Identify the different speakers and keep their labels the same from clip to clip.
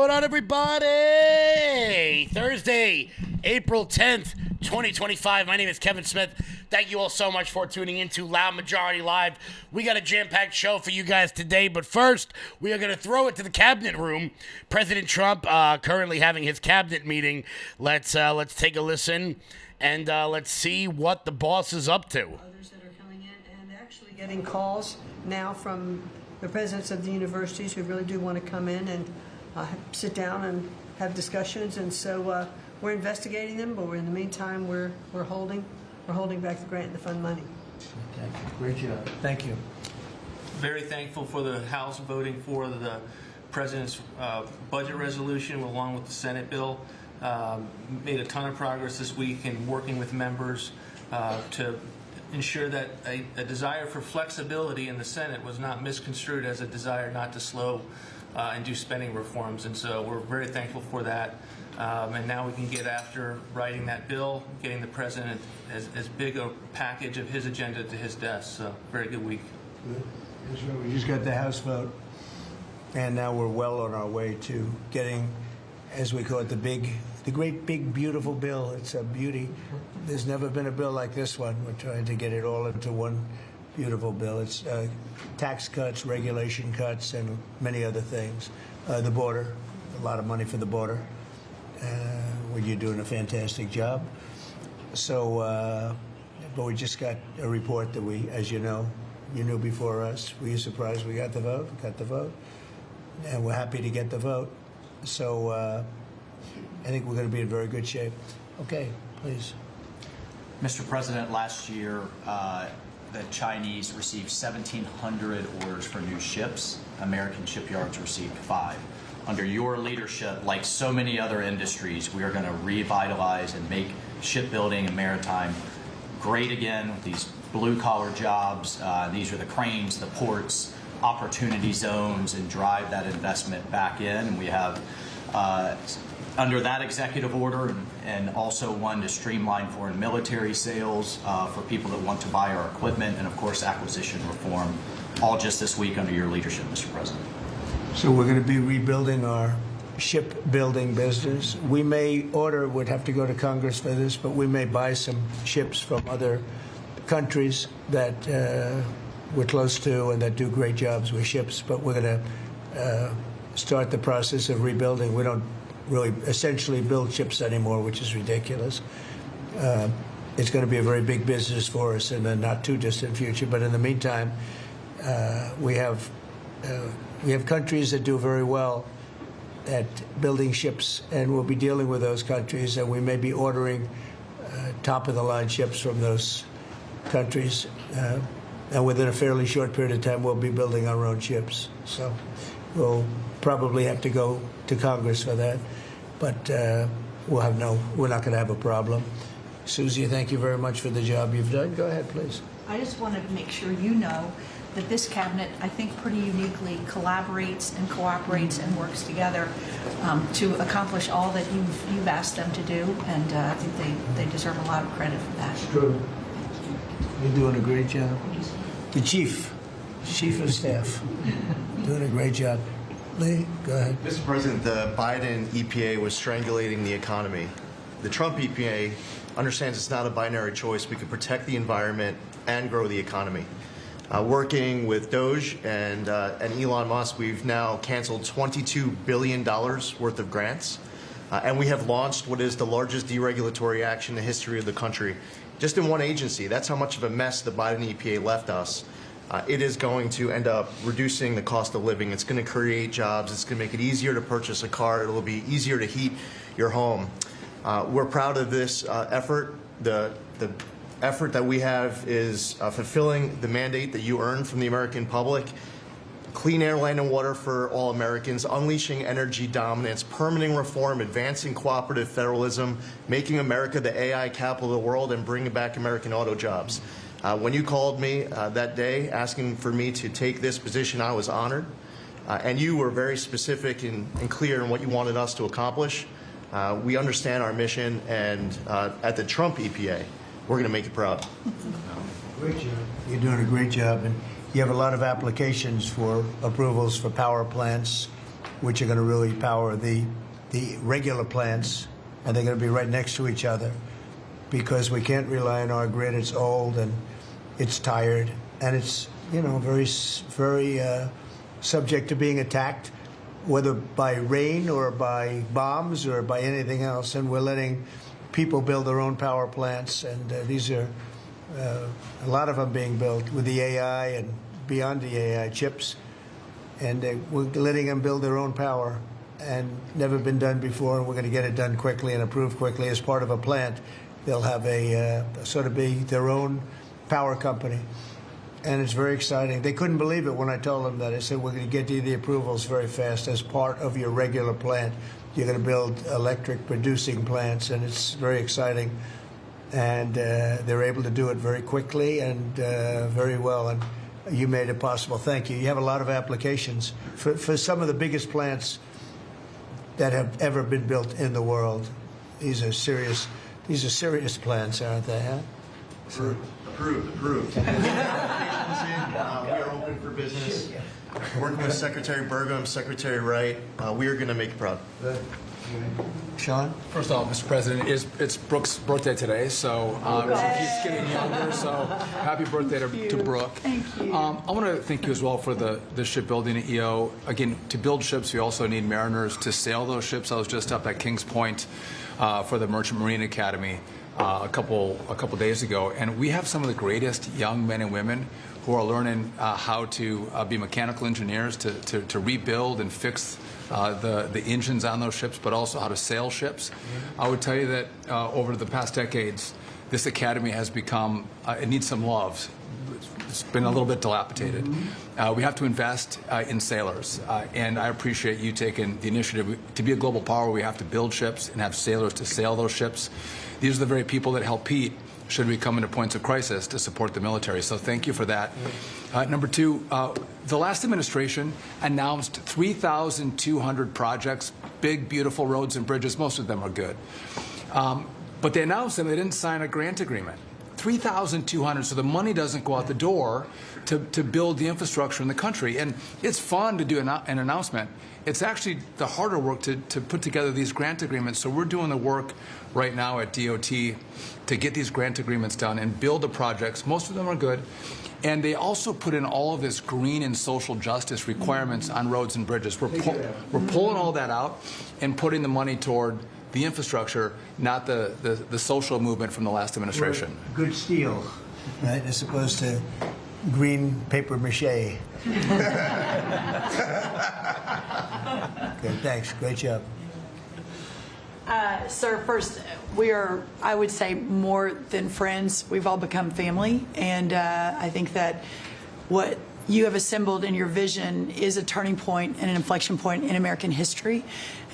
Speaker 1: going on, everybody? Thursday, April 10th, 2025. My name is Kevin Smith. Thank you all so much for tuning in to Loud Majority Live. We got a jam-packed show for you guys today, but first, we are going to throw it to the cabinet room. President Trump currently having his cabinet meeting. Let's take a listen, and let's see what the boss is up to.
Speaker 2: Others that are coming in and actually getting calls now from the presidents of the universities who really do want to come in and sit down and have discussions, and so we're investigating them. But in the meantime, we're holding back the grant and the fund money.
Speaker 3: Okay. Great job. Thank you.
Speaker 4: Very thankful for the House voting for the president's budget resolution along with the Senate bill. Made a ton of progress this week in working with members to ensure that a desire for flexibility in the Senate was not misconstrued as a desire not to slow and do spending reforms. And so we're very thankful for that. And now we can get after writing that bill, getting the president as big a package of his agenda to his desk. So very good week.
Speaker 3: That's right. We just got the House vote, and now we're well on our way to getting, as we call it, the great, big, beautiful bill. It's a beauty. There's never been a bill like this one. We're trying to get it all into one beautiful bill. It's tax cuts, regulation cuts, and many other things. The border, a lot of money for the border. Well, you're doing a fantastic job. So, but we just got a report that we, as you know, you knew before us. Were you surprised we got the vote? Got the vote. And we're happy to get the vote. So I think we're going to be in very good shape. Okay, please.
Speaker 5: Mr. President, last year, the Chinese received 1,700 orders for new ships. American shipyards received 5. Under your leadership, like so many other industries, we are going to revitalize and make shipbuilding and maritime great again with these blue-collar jobs. These are the cranes, the ports, opportunity zones, and drive that investment back in. And we have under that executive order, and also one to streamline foreign military sales for people that want to buy our equipment, and of course acquisition reform, all just this week under your leadership, Mr. President.
Speaker 3: So we're going to be rebuilding our shipbuilding business. We may would have to go to Congress for this, but we may buy some ships from other countries that we're close to and that do great jobs with ships, but we're going to start the process of rebuilding. We don't really essentially build ships anymore, which is ridiculous. It's going to be a very big business for us in the not too distant future. But in the meantime, we have countries that do very well at building ships, and we'll be dealing with those countries, and we may be ordering top-of-the-line ships from those countries. And within a fairly short period of time, we'll be building our own ships. So we'll probably have to go to Congress for that, but we're not going to have a problem. Susie, thank you very much for the job you've done. Go ahead, please.
Speaker 6: I just wanted to make sure you know that this cabinet, I think, pretty uniquely collaborates and cooperates and works together to accomplish all that you've asked them to do, and I think they deserve a lot of credit for that.
Speaker 3: True. You're doing a great job. The chief of staff, doing a great job. Lee, go ahead.
Speaker 7: Mr. President, the Biden EPA was strangulating the economy. The Trump EPA understands it's not a binary choice. We could protect the environment and grow the economy. Working with Doge and Elon Musk, we've now canceled $22 billion worth of grants. And we have launched what is the largest deregulatory action in the history of the country. Just in one agency. That's how much of a mess the Biden EPA left us. It is going to end up reducing the cost of living. It's going to create jobs. It's going to make it easier to purchase a car. It'll be easier to heat your home. We're proud of this effort. The effort that we have is fulfilling the mandate that you earned from the American public. Clean air, land, and water for all Americans, unleashing energy dominance, permitting reform, advancing cooperative federalism, making America the AI capital of the world, and bringing back American auto jobs. When you called me that day asking for me to take this position, I was honored. And you were very specific and clear in what you wanted us to accomplish. We understand our mission, and at the Trump EPA, we're going to make you proud.
Speaker 3: Great job. You're doing a great job. And you have a lot of applications for approvals for power plants, which are going to really power the regular plants, and they're going to be right next to each other because we can't rely on our grid. It's old and it's tired, and it's very subject to being attacked, whether by rain or by bombs or by anything else. And we're letting people build their own power plants, and these are a lot of them being built with the AI and beyond the AI chips, and we're letting them build their own power, and never been done before. And we're going to get it done quickly and approved quickly as part of a plant. They'll have a sort of be their own power company, and it's very exciting. They couldn't believe it when I told them that. I said, we're going to get you the approvals very fast as part of your regular plant. You're going to build electric producing plants, and it's very exciting. And they're able to do it very quickly and very well. And you made it possible. Thank you. You have a lot of applications for some of the biggest plants that have ever been built in the world. These are serious plants, aren't they? Huh?
Speaker 7: Approved. We are open for business. Working with Secretary Burgum, Secretary Wright, we are going to make it proud.
Speaker 3: Sean?
Speaker 8: First of all, Mr. President, it's Brooke's birthday today, so she keeps getting younger, so happy birthday to Brooke.
Speaker 6: Thank you.
Speaker 8: I want to thank you as well for the shipbuilding at EO. Again, to build ships, we also need mariners to sail those ships. I was just up at Kings Point for the Merchant Marine Academy a couple days ago, and we have some of the greatest young men and women who are learning how to be mechanical engineers, to rebuild and fix the engines on those ships, but also how to sail ships. I would tell you that over the past decades, this academy has become, it needs some love. It's been a little bit dilapidated. We have to invest in sailors, and I appreciate you taking the initiative. To be a global power, we have to build ships and have sailors to sail those ships. These are the very people that help Pete should we come into points of crisis to support the military. So thank you for that. Number two, the last administration announced 3,200 projects, big, beautiful roads and bridges. Most of them are good. But they announced them, they didn't sign a grant agreement. 3,200, so the money doesn't go out the door to build the infrastructure in the country. And it's fun to do an announcement. It's actually the harder work to put together these grant agreements. So we're doing the work right now at DOT to get these grant agreements done and build the projects. Most of them are good. And they also put in all of this green and social justice requirements on roads and bridges. We're pulling all that out and putting the money toward the infrastructure, not the social movement from the last administration.
Speaker 3: Good steel, right, as opposed to green paper mache. Good, thanks. Great job.
Speaker 9: Sir, first, we are, I would say, more than friends. We've all become family, and I think that what you have assembled in your vision is a turning point and an inflection point in American history.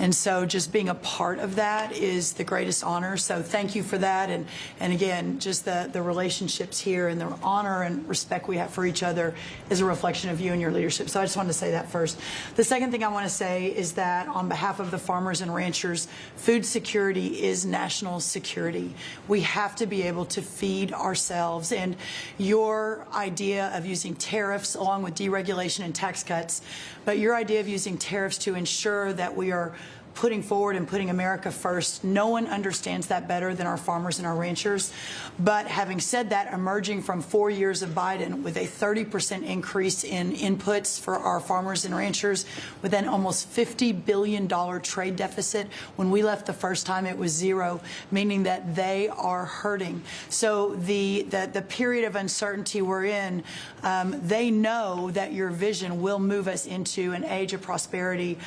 Speaker 9: And so just being a part of that is the greatest honor. So thank you for that. And again, just the relationships here and the honor and respect we have for each other is a reflection of you and your leadership. So I just wanted to say that first. The second thing I want to say is that on behalf of the farmers and ranchers, food security is national security. We have to be able to feed ourselves. And your idea of using tariffs along with deregulation and tax cuts, but your idea of using tariffs to ensure that we are putting forward and putting America first. No one understands that better than our farmers and our ranchers. But having said that, emerging from 4 years of Biden with a 30% increase in inputs for our farmers and ranchers, with an almost $50 billion trade deficit. When we left the first time, it was zero, meaning that they are hurting. So the period of uncertainty we're in, they know that your vision will move us into an age of prosperity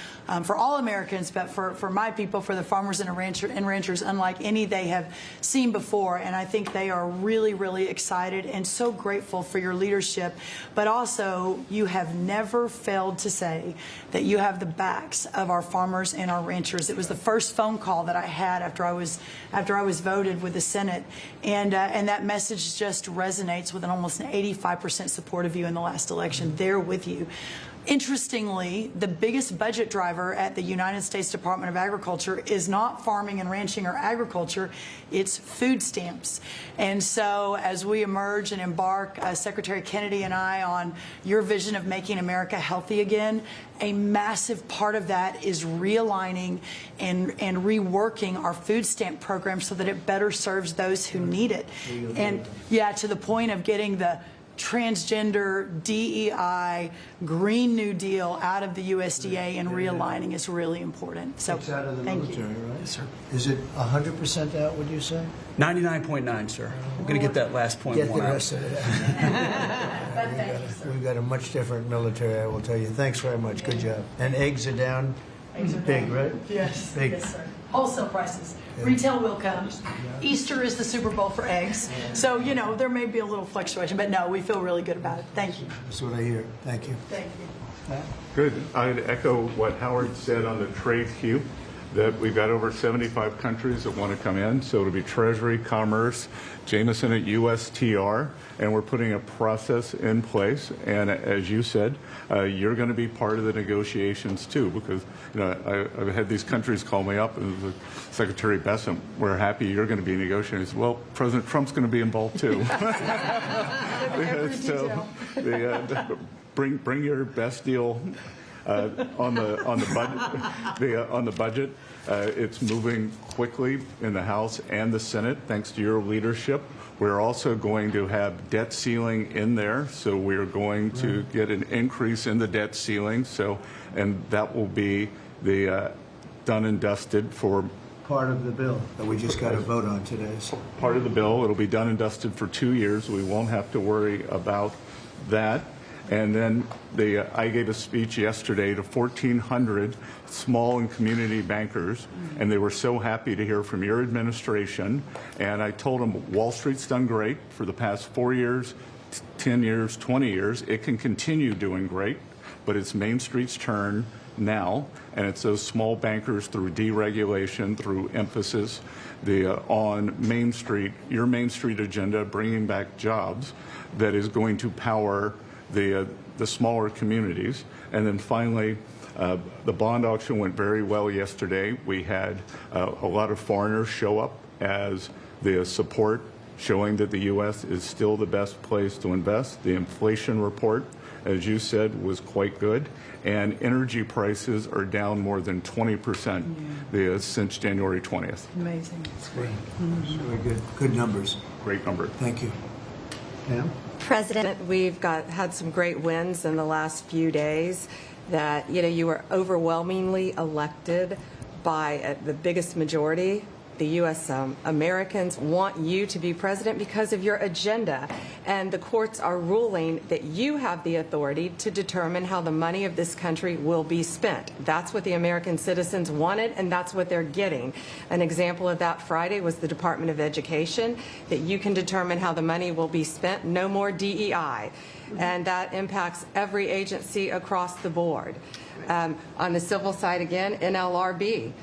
Speaker 9: for all Americans, but for my people, for the farmers and ranchers, unlike any they have seen before. And I think they are really, really excited and so grateful for your leadership. But also, you have never failed to say that you have the backs of our farmers and our ranchers. It was the first phone call that I had after I was voted with the Senate, and that message just resonates with almost an 85% support of you in the last election. They're with you. Interestingly, the biggest budget driver at the United States Department of Agriculture is not farming and ranching or agriculture, it's food stamps. And so as we emerge and embark, Secretary Kennedy and I, on your vision of making America healthy again, a massive part of that is realigning and reworking our food stamp program so that it better serves those who need it. And yeah, to the point of getting the transgender, DEI, Green New Deal out of the USDA and realigning is really important. So
Speaker 3: It's out of the
Speaker 9: thank
Speaker 3: military,
Speaker 9: you.
Speaker 3: right? Yes, sir. Is it 100% out, would you say?
Speaker 10: 99.9, sir. I'm going to get that last point
Speaker 3: Get the
Speaker 10: one out.
Speaker 3: rest of it. We've got a much different military, I will tell you. Thanks very much. Good job. And eggs are down.
Speaker 9: Eggs are
Speaker 3: Big,
Speaker 9: down.
Speaker 3: right?
Speaker 9: Yes,
Speaker 3: Big.
Speaker 9: yes, sir. Wholesale prices. Retail will come. Easter is the Super Bowl for eggs. So, you know, there may be a little fluctuation, but no, we feel really good about it. Thank you.
Speaker 3: That's what I hear. Thank you.
Speaker 9: Thank you.
Speaker 11: Good. I'd echo what Howard said on the trade queue, that we've got over 75 countries that want to come in. So it'll be Treasury, Commerce, Jameson at USTR, and we're putting a process in place. And as you said, you're going to be part of the negotiations too, because I've had these countries call me up and the Secretary Bessent, we're happy you're going to be negotiating. I said, well, President Trump's going to be involved too. So bring your best deal on the budget. It's moving quickly in the House and the Senate, thanks to your leadership. We're also going to have debt ceiling in there, so we're going to get an increase in the debt ceiling. And that will be the done and dusted for
Speaker 3: Part of the bill that we just got to vote on today. So.
Speaker 11: part of the bill. It'll be done and dusted for 2 years. We won't have to worry about that. And then I gave a speech yesterday to 1,400 small and community bankers, and they were so happy to hear from your administration. And I told them Wall Street's done great for the past 4 years, 10 years, 20 years. It can continue doing great, but it's Main Street's turn now, and it's those small bankers through deregulation, through emphasis on Main Street, your Main Street agenda, bringing back jobs, that is going to power the smaller communities. And then finally, the bond auction went very well yesterday. We had a lot of foreigners show up as the support, showing that the U.S. is still the best place to invest. The inflation report, as you said, was quite good. And energy prices are down more than 20% since January 20th.
Speaker 9: Amazing.
Speaker 3: That's great. Very good. Good numbers.
Speaker 11: Great number.
Speaker 3: Thank you. Pam?
Speaker 12: President, we've had some great wins in the last few days. That you were overwhelmingly elected by the biggest majority. The U.S. Americans want you to be president because of your agenda, and the courts are ruling that you have the authority to determine how the money of this country will be spent. That's what the American citizens wanted, and that's what they're getting. An example of that Friday was the Department of Education, that you can determine how the money will be spent. No more DEI, and that impacts every agency across the board. On the civil side, again, NLRB.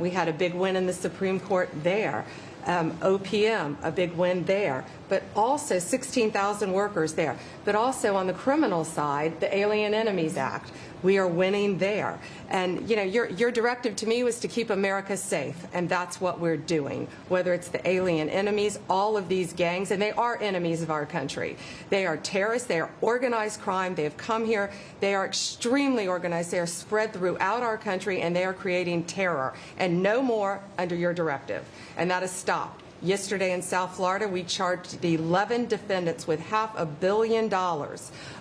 Speaker 12: We had a big win in the Supreme Court there. OPM, a big win there. But also 16,000 workers there. But also on the criminal side, the Alien Enemies Act. We are winning there. And, your directive to me was to keep America safe, and that's what we're doing. Whether it's the alien enemies, all of these gangs, and they are enemies of our country. They are terrorists. They are organized crime. They have come here. They are extremely organized. They are spread throughout our country, and they are creating terror. And no more under your directive. And that is stopped. Yesterday in South Florida, we charged the 11 defendants with $500 million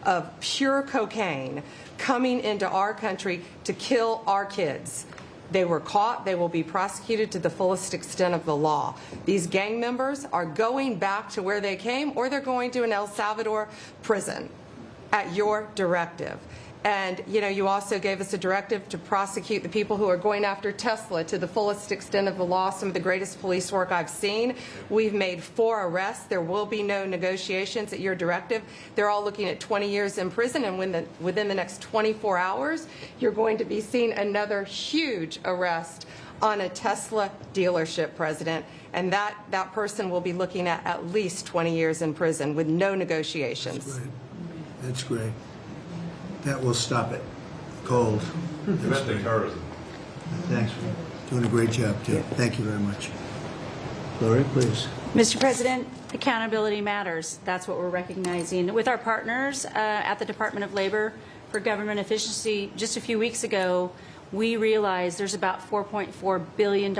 Speaker 12: of pure cocaine coming into our country to kill our kids. They were caught. They will be prosecuted to the fullest extent of the law. These gang members are going back to where they came, or they're going to an El Salvador prison at your directive. And, you also gave us a directive to prosecute the people who are going after Tesla to the fullest extent of the law, some of the greatest police work I've seen. We've made 4 arrests. There will be no negotiations at your directive. They're all looking at 20 years in prison, and within the next 24 hours, you're going to be seeing another huge arrest on a Tesla dealership, President. And that person will be looking at least 20 years in prison with no negotiations.
Speaker 3: That's great. that will stop it cold.
Speaker 13: Domestic terrorism.
Speaker 3: Thanks. Doing a great job, too. Thank you very much. Lori, please.
Speaker 14: Mr. President, accountability matters. That's what we're recognizing. With our partners at the Department of Labor for Government Efficiency, just a few weeks ago, we realized there's about $4.4 billion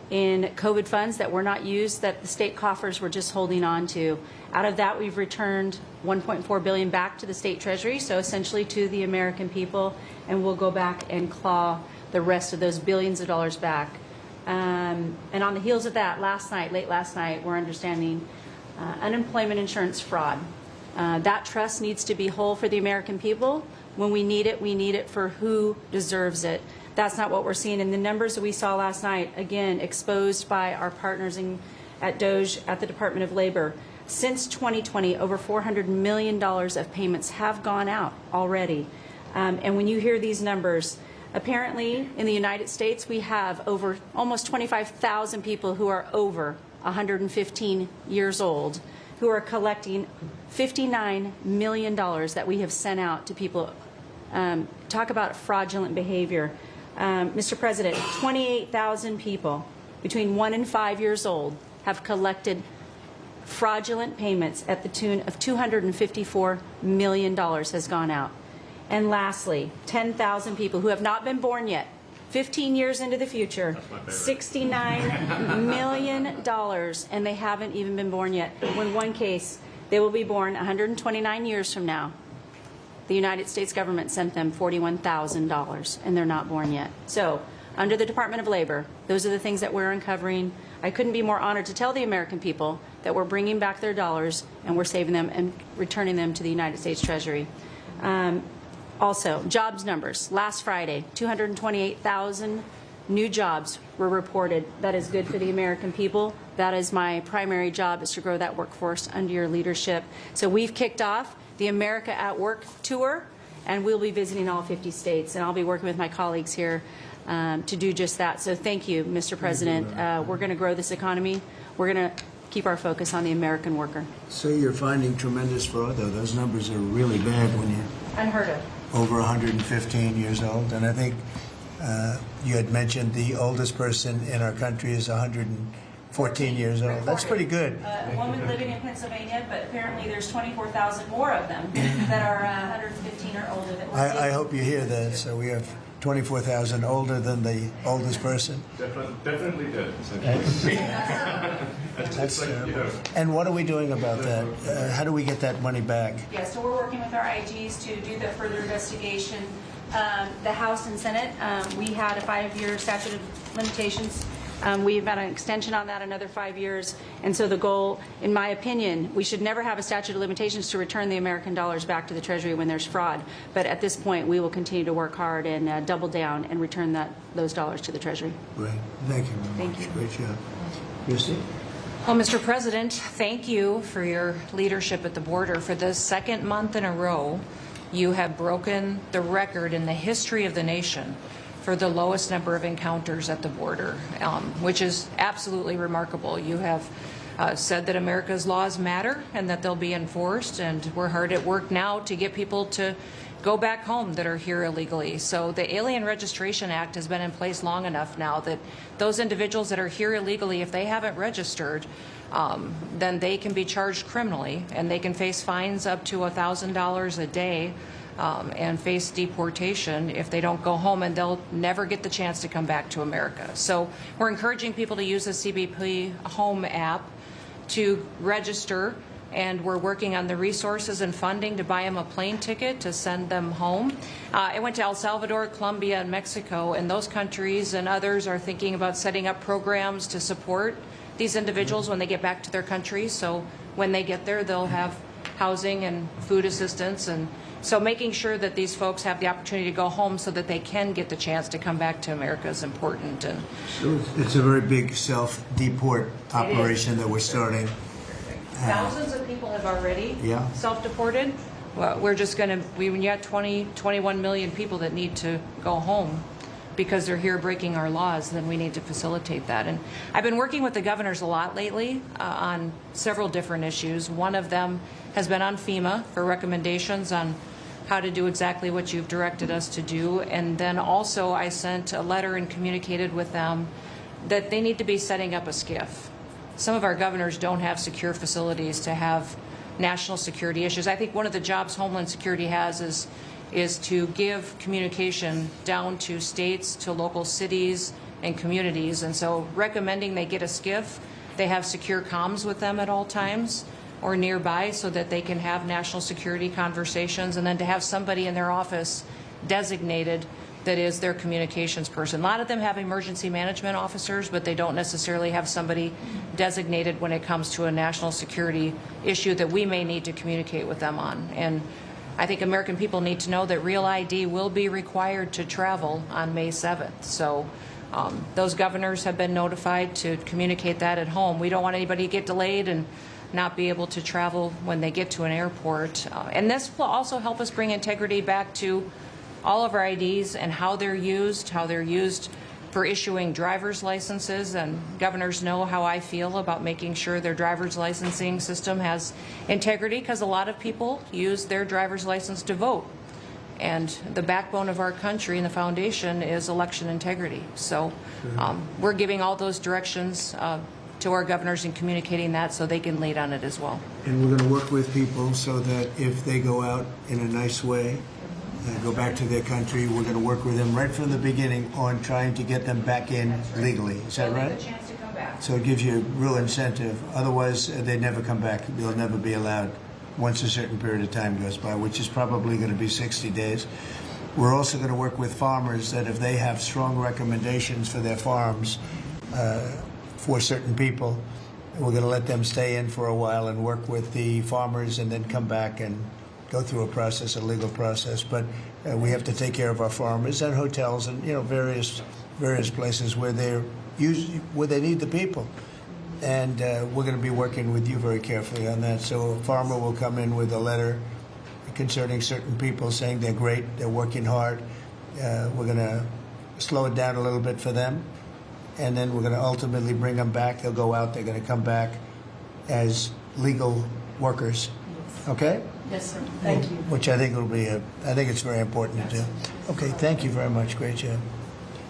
Speaker 14: in COVID funds that were not used, that the state coffers were just holding on to. Out of that, we've returned $1.4 billion back to the state treasury, so essentially to the American people, and we'll go back and claw the rest of those billions of dollars back. And on the heels of that, late last night, we're understanding unemployment insurance fraud. That trust needs to be whole for the American people. When we need it for who deserves it. That's not what we're seeing. And the numbers that we saw last night, again, exposed by our partners at DOJ at the Department of Labor. Since 2020, over $400 million of payments have gone out already. And when you hear these numbers, apparently in the United States, we have over almost 25,000 people who are over 115 years old who are collecting $59 million that we have sent out to people. Talk about fraudulent behavior. Mr. President, 28,000 people between 1 and 5 years old have collected fraudulent payments at the tune of $254 million has gone out. And lastly, 10,000 people who have not been born yet, 15 years into the future, $69 million, and they haven't even been born yet. In one case, they will be born 129 years from now. The United States government sent them $41,000, and they're not born yet. So, under the Department of Labor, those are the things that we're uncovering. I couldn't be more honored to tell the American people that we're bringing back their dollars and we're saving them and returning them to the United States Treasury. Also, jobs numbers. Last Friday, 228,000 new jobs were reported. That is good for the American people. That is my primary job, is to grow that workforce under your leadership. So we've kicked off the America at Work tour, and we'll be visiting all 50 states, and I'll be working with my colleagues here to do just that. So thank you, Mr. President. We're going to grow this economy. We're going to keep our focus on the American worker.
Speaker 3: So you're finding tremendous fraud, though. Those numbers are really bad when you're
Speaker 14: Unheard of.
Speaker 3: over 115 years old. And I think you had mentioned the oldest person in our country is 114 years old. That's pretty good.
Speaker 14: A woman living in Pennsylvania, but apparently there's 24,000 more of them that are 115 or older. That
Speaker 3: I hope you hear that. So we have 24,000 older than the oldest person.
Speaker 13: Definitely did.
Speaker 3: That's terrible. And what are we doing about that? How do we get that money back?
Speaker 14: Yeah, so we're working with our IGs to do the further investigation. The House and Senate, we had a 5-year statute of limitations. We've got an extension on that, another 5 years. And so the goal, in my opinion, we should never have a statute of limitations to return the American dollars back to the Treasury when there's fraud. But at this point, we will continue to work hard and double down and return those dollars to the Treasury.
Speaker 3: Great. Thank you very much.
Speaker 14: Thank you.
Speaker 3: Great job. Christy?
Speaker 15: Well, Mr. President, thank you for your leadership at the border. For the second month in a row, you have broken the record in the history of the nation for the lowest number of encounters at the border, which is absolutely remarkable. You have said that America's laws matter and that they'll be enforced, and we're hard at work now to get people to go back home that are here illegally. So the Alien Registration Act has been in place long enough now that those individuals that are here illegally, if they haven't registered, then they can be charged criminally, and they can face fines up to $1,000 a day and face deportation if they don't go home, and they'll never get the chance to come back to America. So we're encouraging people to use the CBP Home app to register, and we're working on the resources and funding to buy them a plane ticket to send them home. I went to El Salvador, Colombia, and Mexico, and those countries and others are thinking about setting up programs to support these individuals when they get back to their countries. So when they get there, they'll have housing and food assistance, and so making sure that these folks have the opportunity to go home so that they can get the chance to come back to America is important. And
Speaker 3: So it's a very big self-deport operation that we're starting.
Speaker 15: thousands of people have already
Speaker 3: Yeah.
Speaker 15: self-deported. Well, we're just going to, we got 21 million people that need to go home because they're here breaking our laws, then we need to facilitate that. And I've been working with the governors a lot lately on several different issues. One of them has been on FEMA for recommendations on how to do exactly what you've directed us to do. And then also I sent a letter and communicated with them that they need to be setting up a SCIF. Some of our governors don't have secure facilities to have national security issues. I think one of the jobs Homeland Security has is to give communication down to states, to local cities and communities. And so recommending they get a SCIF, they have secure comms with them at all times or nearby so that they can have national security conversations, and then to have somebody in their office designated that is their communications person. A lot of them have emergency management officers, but they don't necessarily have somebody designated when it comes to a national security issue that we may need to communicate with them on. And I think American people need to know that Real ID will be required to travel on May 7th. So those governors have been notified to communicate that at home. We don't want anybody to get delayed and not be able to travel when they get to an airport. And this will also help us bring integrity back to all of our IDs and how they're used for issuing driver's licenses. And governors know how I feel about making sure their driver's licensing system has integrity, because a lot of people use their driver's license to vote. And the backbone of our country and the foundation is election integrity. So we're giving all those directions to our governors and communicating that so they can lead on it as well.
Speaker 3: And we're going to work with people so that if they go out in a nice way, go back to their country, we're going to work with them right from the beginning on trying to get them back in legally. Is that right?
Speaker 15: A chance to come back.
Speaker 3: So it gives you a real incentive. Otherwise, they never come back. They'll never be allowed once a certain period of time goes by, which is probably going to be 60 days. We're also going to work with farmers that if they have strong recommendations for their farms for certain people, we're going to let them stay in for a while and work with the farmers and then come back and go through a process, a legal process. But we have to take care of our farmers and hotels and various places where where they need the people. And we're going to be working with you very carefully on that. So a farmer will come in with a letter concerning certain people saying they're great, they're working hard. We're going to slow it down a little bit for them. And then we're going to ultimately bring them back. They'll go out, they're going to come back as legal workers. Okay?
Speaker 9: Yes, sir. Thank you.
Speaker 3: Which I think will be I think it's very important to do. Okay, thank you very much. Great job.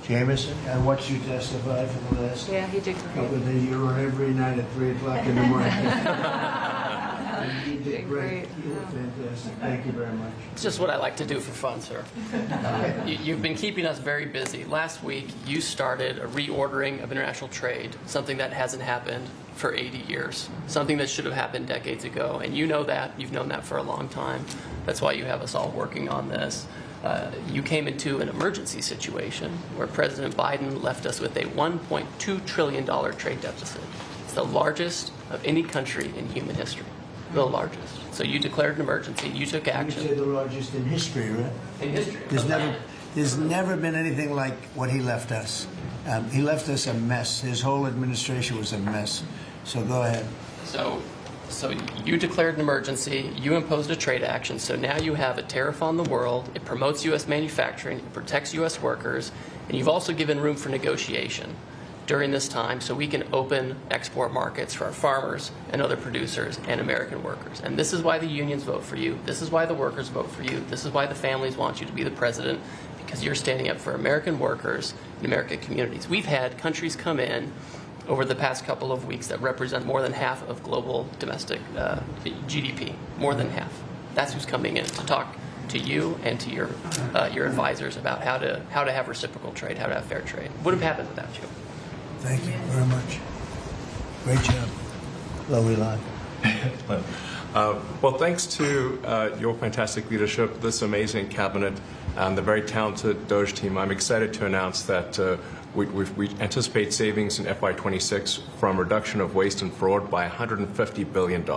Speaker 3: Jameson, I watched you testify for the last
Speaker 15: Yeah, he did great.
Speaker 3: couple of days. You were on every night at 3 o'clock in the morning. You did great. You were fantastic. Thank you very much.
Speaker 16: It's just what I like to do for fun, sir. You've been keeping us very busy. Last week, you started a reordering of international trade, something that hasn't happened for 80 years, something that should have happened decades ago. And you know that. You've known that for a long time. That's why you have us all working on this. You came into an emergency situation where President Biden left us with a $1.2 trillion trade deficit. It's the largest of any country in human history. The largest. So you declared an emergency. You took action.
Speaker 3: You say the largest in history, right?
Speaker 16: In history.
Speaker 3: There's never been anything like what he left us. He left us a mess. His whole administration was a mess. So go ahead.
Speaker 16: So you declared an emergency, you imposed a trade action, so now you have a tariff on the world, it promotes U.S. manufacturing, it protects U.S. workers, and you've also given room for negotiation during this time so we can open export markets for our farmers and other producers and American workers. And this is why the unions vote for you, this is why the workers vote for you, this is why the families want you to be the president, because you're standing up for American workers and American communities. We've had countries come in over the past couple of weeks that represent more than half of global domestic GDP, more than half. That's who's coming in to talk to you and to your advisors about how to have reciprocal trade, how to have fair trade. Wouldn't have happened without you.
Speaker 3: Thank you very much. Great job. Lowy Line.
Speaker 13: Well, thanks to your fantastic leadership, this amazing cabinet, and the very talented DOGE team, I'm excited to announce that we anticipate savings in FY26 from reduction of waste and fraud by $150 billion.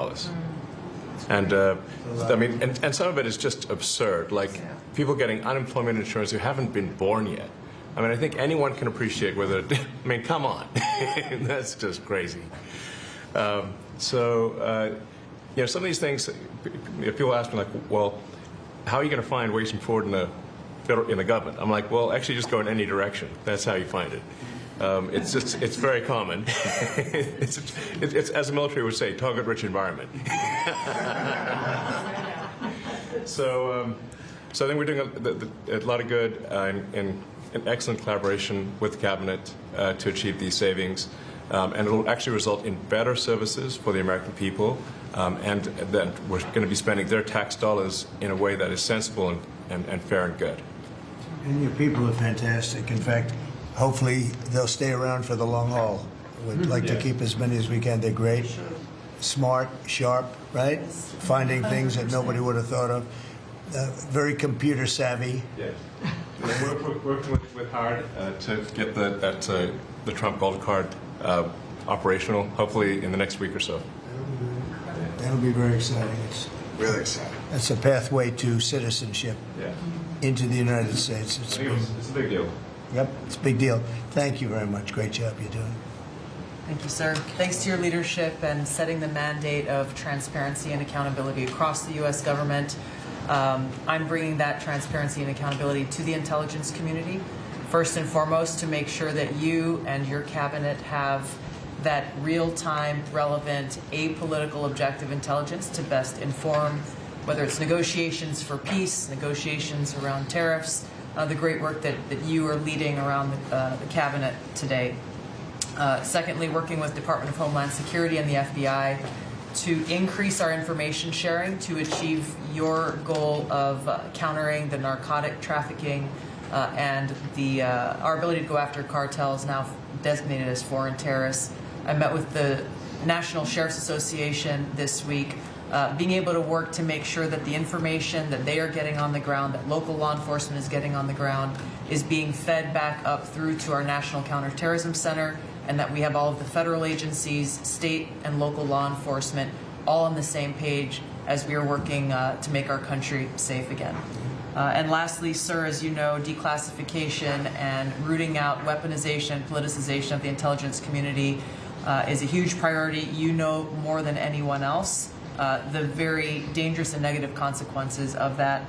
Speaker 13: And I mean, and some of it is just absurd, like people getting unemployment insurance who haven't been born yet. I mean, I think anyone can appreciate whether, I mean, come on, that's just crazy. So, some of these things, people ask me like, well, how are you going to find waste and fraud in the government? I'm like, well, actually just go in any direction. That's how you find it. It's very common. it's, as the military would say, target-rich environment. So So I think we're doing a lot of good in excellent collaboration with the Cabinet to achieve these savings. And it will actually result in better services for the American people, and that we're going to be spending their tax dollars in a way that is sensible and fair and good.
Speaker 3: And your people are fantastic. In fact, hopefully they'll stay around for the long haul. We'd like to keep as many as we can. They're great, smart, sharp, right? Finding things that nobody would have thought of. Very computer savvy.
Speaker 13: Yes. We're working with Howard to get the Trump Gold Card operational, hopefully in the next week or so.
Speaker 3: That'll be very exciting. It's
Speaker 7: Really exciting.
Speaker 3: It's a pathway to citizenship into the United States.
Speaker 13: It's a big deal.
Speaker 3: Yep, it's a big deal. Thank you very much. Great job you're doing.
Speaker 17: Thank you, sir. Thanks to your leadership and setting the mandate of transparency and accountability across the U.S. government, I'm bringing that transparency and accountability to the intelligence community. First and foremost, to make sure that you and your cabinet have that real-time, relevant, apolitical, objective intelligence to best inform, whether it's negotiations for peace, negotiations around tariffs, the great work that you are leading around the cabinet today. Secondly, working with Department of Homeland Security and the FBI to increase our information sharing to achieve your goal of countering the narcotic trafficking and our ability to go after cartels now designated as foreign terrorists. I met with the National Sheriff's Association this week, being able to work to make sure that the information that they are getting on the ground, that local law enforcement is getting on the ground, is being fed back up through to our National Counterterrorism Center, and that we have all of the federal agencies, state and local law enforcement, all on the same page as we are working to make our country safe again. And lastly, sir, as you know, declassification and rooting out weaponization, politicization of the intelligence community is a huge priority. You know more than anyone else the very dangerous and negative consequences of that.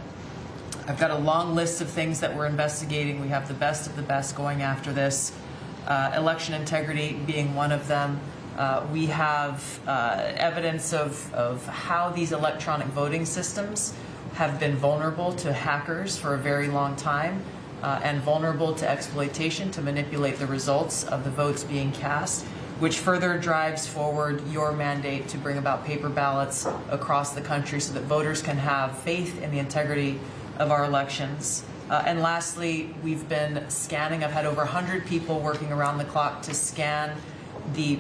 Speaker 17: I've got a long list of things that we're investigating. We have the best of the best going after this. Election integrity being one of them. We have evidence of how these electronic voting systems have been vulnerable to hackers for a very long time and vulnerable to exploitation to manipulate the results of the votes being cast, which further drives forward your mandate to bring about paper ballots across the country so that voters can have faith in the integrity of our elections. And lastly, we've been scanning. I've had over 100 people working around the clock to scan the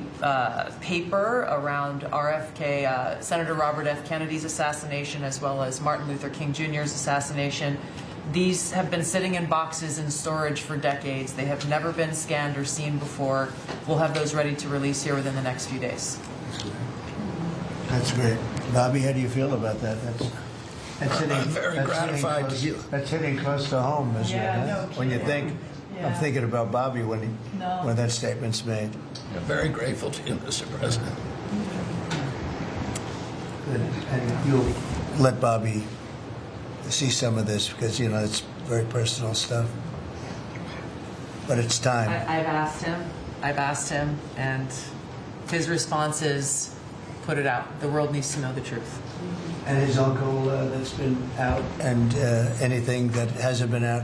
Speaker 17: paper around RFK, Senator Robert F. Kennedy's assassination, as well as Martin Luther King Jr.'s assassination. These have been sitting in boxes in storage for decades. They have never been scanned or seen before. We'll have those ready to release here within the next few days.
Speaker 3: That's great. Bobby, how do you feel about that? That's hitting,
Speaker 18: I'm very gratified to hear.
Speaker 3: That's hitting close to home, isn't it?
Speaker 17: No
Speaker 3: When you think, I'm thinking about Bobby when that statement's made.
Speaker 18: I'm very grateful to you, Mr. President.
Speaker 3: Good. And you'll let Bobby see some of this because, you know, it's very personal stuff. But it's time.
Speaker 17: I've asked him, and his response is, put it out. The world needs to know the truth.
Speaker 3: And his uncle that's been out and anything that hasn't been out,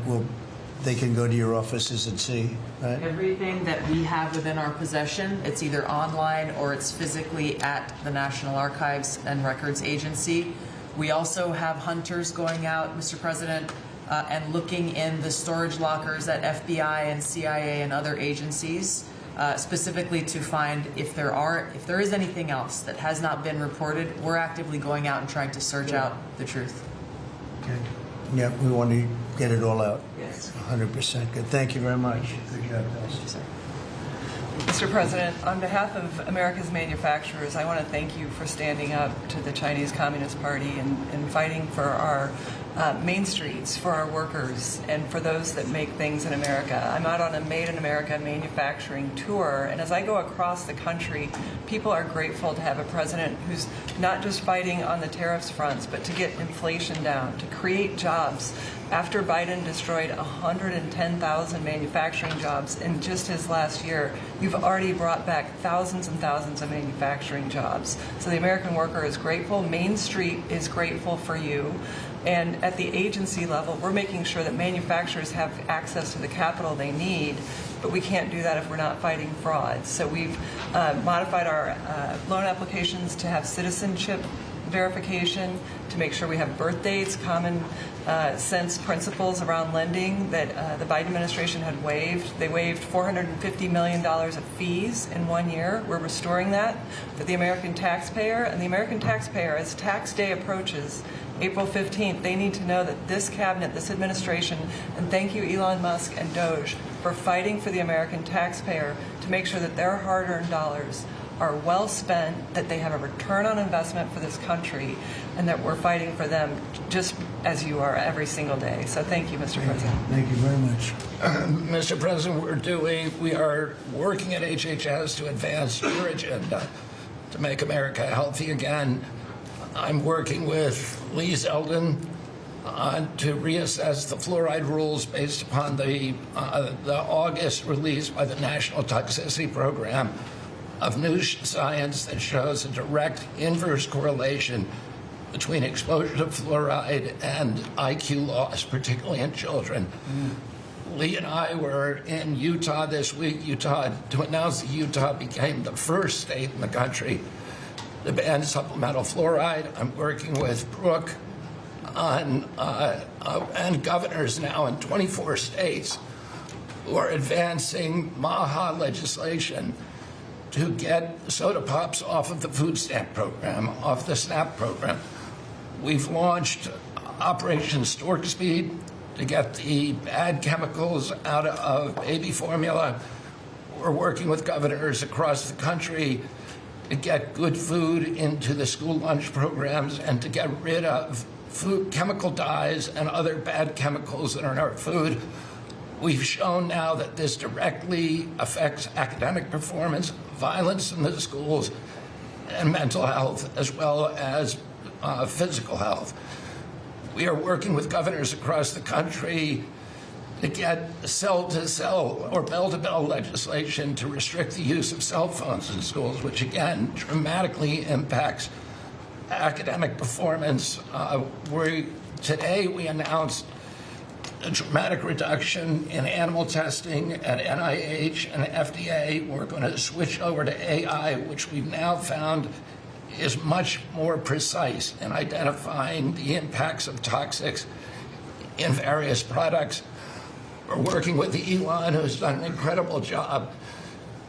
Speaker 3: they can go to your offices and see, right?
Speaker 17: Everything that we have within our possession, it's either online or it's physically at the National Archives and Records Agency. We also have hunters going out, Mr. President, and looking in the storage lockers at FBI and CIA and other agencies, specifically to find if there is anything else that has not been reported. We're actively going out and trying to search out the truth.
Speaker 3: Okay. Yeah, we want to get it all out.
Speaker 17: Yes.
Speaker 3: 100% good. Thank you very much. Good job, guys.
Speaker 19: Mr. President, on behalf of America's manufacturers, I want to thank you for standing up to the Chinese Communist Party and fighting for our main streets, for our workers, and for those that make things in America. I'm out on a Made in America manufacturing tour, and as I go across the country, people are grateful to have a president who's not just fighting on the tariffs fronts, but to get inflation down, to create jobs. After Biden destroyed 110,000 manufacturing jobs in just his last year, you've already brought back thousands and thousands of manufacturing jobs. So the American worker is grateful. Main Street is grateful for you. And at the agency level, we're making sure that manufacturers have access to the capital they need, but we can't do that if we're not fighting fraud. So we've modified our loan applications to have citizenship verification, to make sure we have birth dates, common sense principles around lending that the Biden administration had waived. They waived $450 million of fees in 1 year. We're restoring that for the American taxpayer. And the American taxpayer, as tax day approaches, April 15th, they need to know that this cabinet, this administration, and thank you Elon Musk and Doge for fighting for the American taxpayer to make sure that their hard-earned dollars are well spent, that they have a return on investment for this country, and that we're fighting for them just as you are every single day. So thank you, Mr. President.
Speaker 3: Thank you very much.
Speaker 18: Mr. President, we are working at HHS to advance your agenda to make America healthy again. I'm working with Lee Zeldin to reassess the fluoride rules based upon the August release by the National Toxicity Program of new science that shows a direct inverse correlation between exposure to fluoride and IQ loss, particularly in children. Lee and I were in Utah this week, to announce that Utah became the first state in the country to ban supplemental fluoride. I'm working with Brooke on, and governors now in 24 states who are advancing MAHA legislation to get soda pops off of the food stamp program, off the SNAP program. We've launched Operation Stork Speed to get the bad chemicals out of baby formula. We're working with governors across the country to get good food into the school lunch programs and to get rid of food chemical dyes and other bad chemicals that are in our food. We've shown now that this directly affects academic performance, violence in the schools, and mental health, as well as physical health. We are working with governors across the country to get cell-to-cell or bell-to-bell legislation to restrict the use of cell phones in schools, which again dramatically impacts academic performance. Today we announced a dramatic reduction in animal testing at NIH and FDA. We're going to switch over to AI, which we've now found is much more precise in identifying the impacts of toxics in various products. We're working with Elon, who's done an incredible job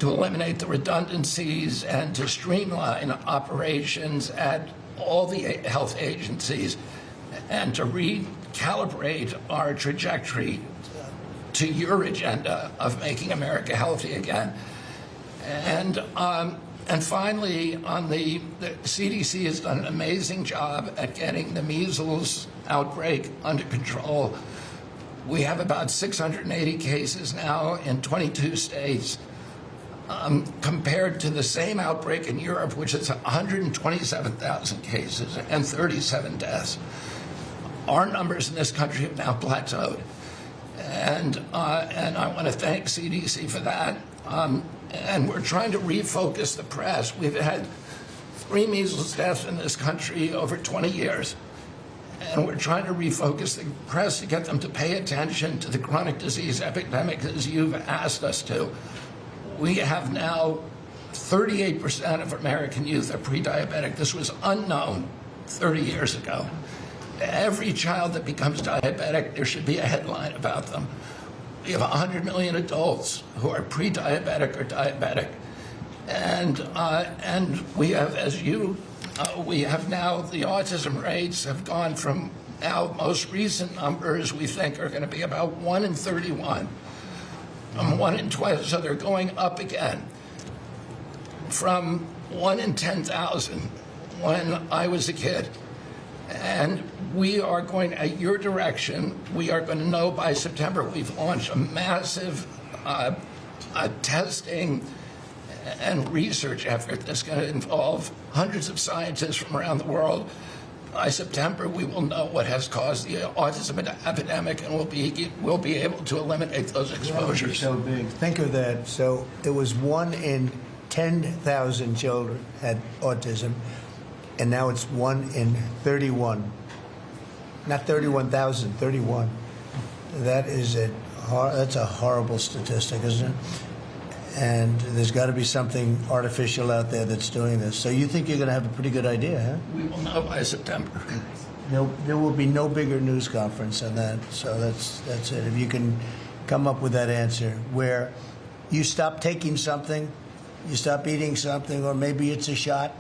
Speaker 18: to eliminate the redundancies and to streamline operations at all the health agencies and to recalibrate our trajectory to your agenda of making America healthy again. And finally, the CDC has done an amazing job at getting the measles outbreak under control. We have about 680 cases now in 22 states, compared to the same outbreak in Europe, which is 127,000 cases and 37 deaths. Our numbers in this country have now plateaued. And I want to thank CDC for that. And we're trying to refocus the press. We've had 3 measles deaths in this country over 20 years. And we're trying to refocus the press to get them to pay attention to the chronic disease epidemic as you've asked us to. We have now 38% of American youth are pre-diabetic. This was unknown 30 years ago. Every child that becomes diabetic, there should be a headline about them. We have 100 million adults who are pre-diabetic or diabetic. And we have, we have now, the autism rates have gone from now most recent numbers we think are going to be about 1 in 31, 1 in 20, so they're going up again from 1 in 10,000 when I was a kid. And we are going, at your direction, we are going to know by September. We've launched a massive testing and research effort that's going to involve hundreds of scientists from around the world. By September, we will know what has caused the autism epidemic, and we'll be able to eliminate those exposures.
Speaker 3: So big. Think of that. So it was 1 in 10,000 children had autism, and now it's 1 in 31. not 31,000, 31. That's a horrible statistic, isn't it? And there's got to be something artificial out there that's doing this. So you think you're going to have a pretty good idea, huh?
Speaker 18: We will know by September.
Speaker 3: There will be no bigger news conference than that. So that's it. If you can come up with that answer where you stop taking something, you stop eating something, or maybe it's a shot,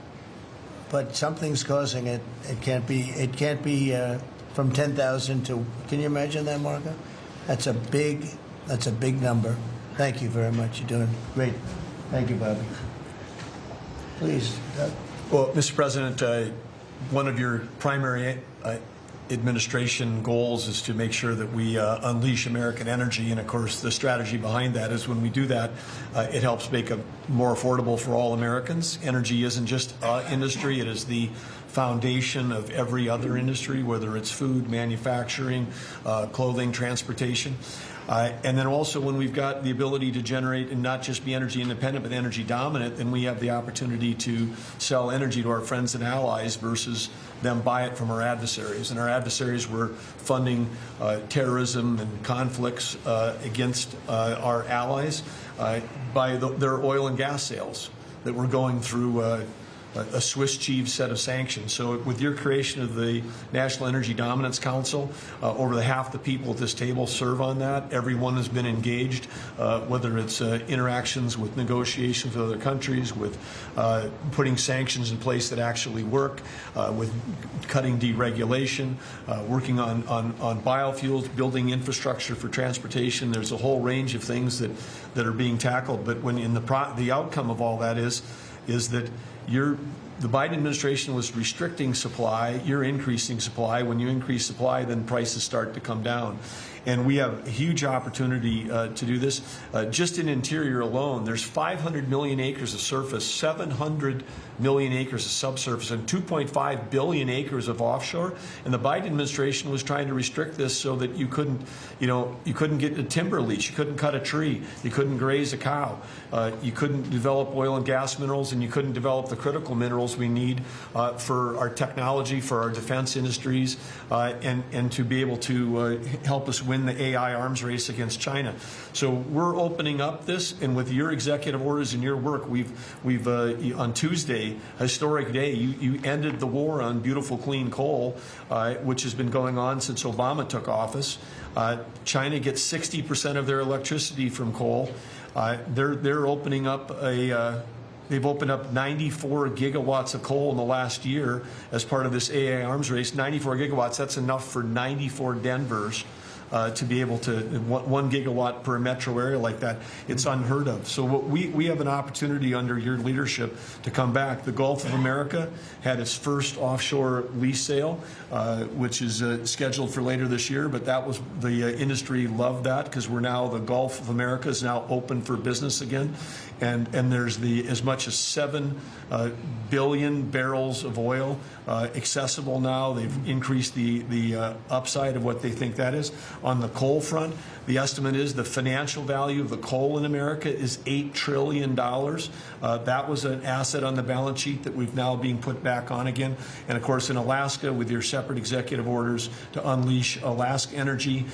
Speaker 3: but something's causing it. It can't be from 10,000 to. Can you imagine that, Marco? That's a big number. Thank you very much. You're doing great. Thank you, Bobby. Please, Doug.
Speaker 20: Well, Mr. President, one of your primary administration goals is to make sure that we unleash American energy. And of course, the strategy behind that is when we do that, it helps make it more affordable for all Americans. Energy isn't just industry, it is the foundation of every other industry, whether it's food, manufacturing, clothing, transportation. And then also when we've got the ability to generate and not just be energy independent, but energy dominant, then we have the opportunity to sell energy to our friends and allies versus them buy it from our adversaries. And our adversaries were funding terrorism and conflicts against our allies by their oil and gas sales that were going through a Swiss cheese set of sanctions. So with your creation of the National Energy Dominance Council, over half the people at this table serve on that. Everyone has been engaged, whether it's interactions with negotiations with other countries, with putting sanctions in place that actually work, with cutting deregulation, working on biofuels, building infrastructure for transportation. There's a whole range of things that are being tackled. But when in the outcome of all that is that the Biden administration was restricting supply, you're increasing supply. When you increase supply, then prices start to come down. And we have a huge opportunity to do this. Just in Interior alone, there's 500 million acres of surface, 700 million acres of subsurface, and 2.5 billion acres of offshore. And the Biden administration was trying to restrict this so that you couldn't get a timber lease, you couldn't cut a tree, you couldn't graze a cow, you couldn't develop oil and gas minerals, and you couldn't develop the critical minerals we need for our technology, for our defense industries, and to be able to help us win the AI arms race against China. So we're opening up this, and with your executive orders and your work, we've on Tuesday, historic day, you ended the war on beautiful clean coal, which has been going on since Obama took office. China gets 60% of their electricity from coal. They're opening up they've opened up 94 gigawatts of coal in the last year as part of this AI arms race. 94 gigawatts, that's enough for 94 Denvers. To be able to 1 gigawatt per metro area like that, it's unheard of. So we have an opportunity under your leadership to come back. The Gulf of America had its first offshore lease sale, which is scheduled for later this year. But that was the industry loved that because the Gulf of America is now open for business again, and there's as much as 7 billion barrels of oil accessible now. They've increased the upside of what they think that is. On the coal front, the estimate is the financial value of the coal in America is $8 trillion. That was an asset on the balance sheet that we've now being put back on again. And of course, in Alaska, with your separate executive orders to unleash Alaska energy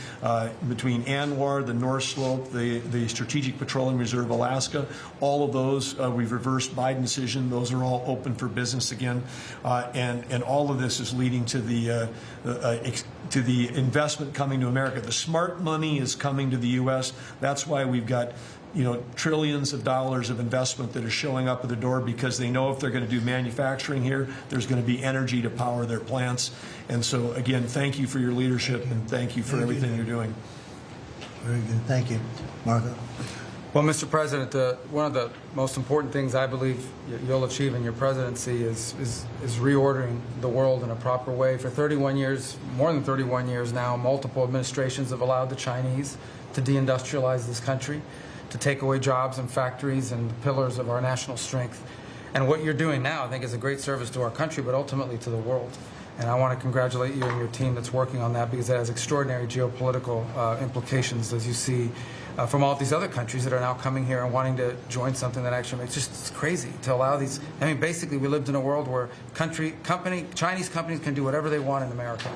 Speaker 20: between ANWR, the North Slope, the Strategic Petroleum Reserve Alaska, all of those we've reversed Biden decision. Those are all open for business again, and all of this is leading to the investment coming to America. The smart money is coming to the U.S. That's why we've got trillions of dollars of investment that are showing up at the door because they know if they're going to do manufacturing here, there's going to be energy to power their plants. And so, again, thank you for your leadership and thank you for everything you're doing.
Speaker 3: Very good. Thank you. Marco?
Speaker 21: Well, Mr. President, one of the most important things I believe you'll achieve in your presidency is reordering the world in a proper way. For 31 years, more than 31 years now, multiple administrations have allowed the Chinese to deindustrialize this country, to take away jobs and factories and the pillars of our national strength. And what you're doing now, I think, is a great service to our country, but ultimately to the world. And I want to congratulate you and your team that's working on that because it has extraordinary geopolitical implications, as you see, from all these other countries that are now coming here and wanting to join something that actually makes it's crazy to allow these. I mean, basically, we lived in a world where Chinese companies can do whatever they want in America.